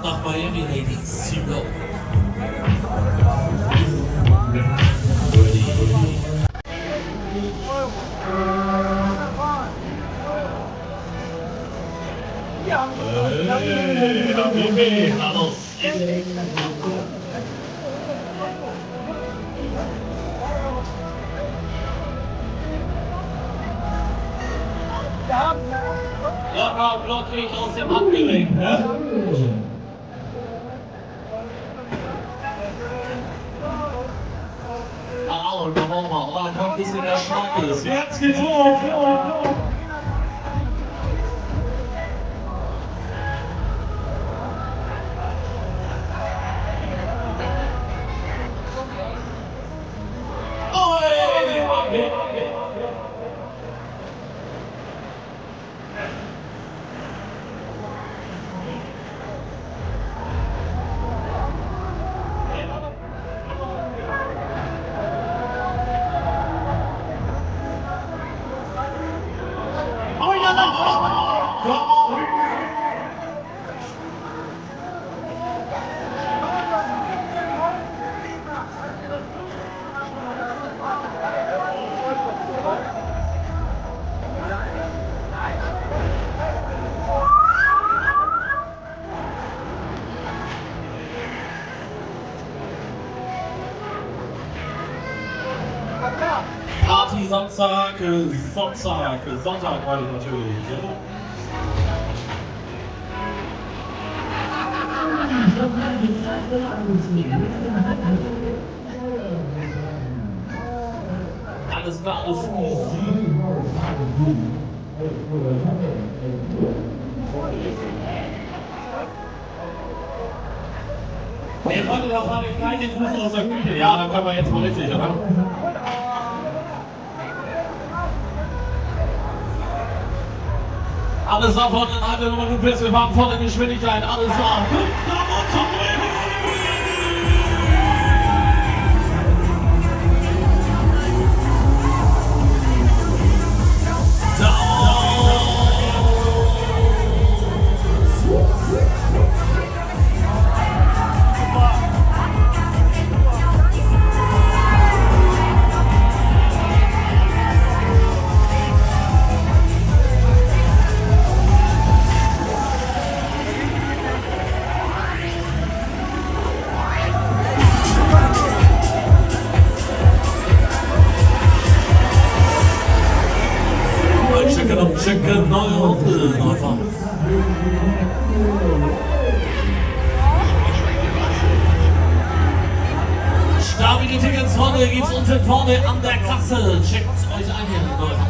nach Miami, Ladies. You go. Locker blockig aus dem Handgelenk, ne? Ah, und warum auch? Da kommt es in der Schnappes. Jetzt geht's los! Party Sonntag war ich natürlich. Alles war alles easy. Nee, Freunde, das war der kleine Fuß aus der Küche. Ja, dann können wir jetzt mal richtig, oder? Alles war von den alten Nummern und wir waren von der Geschwindigkeit. Alles war. Checkt neue einfach. Stabile Tickets vorne, gibt's unten vorne an der Kasse. Checkt euch ein hier, Leute.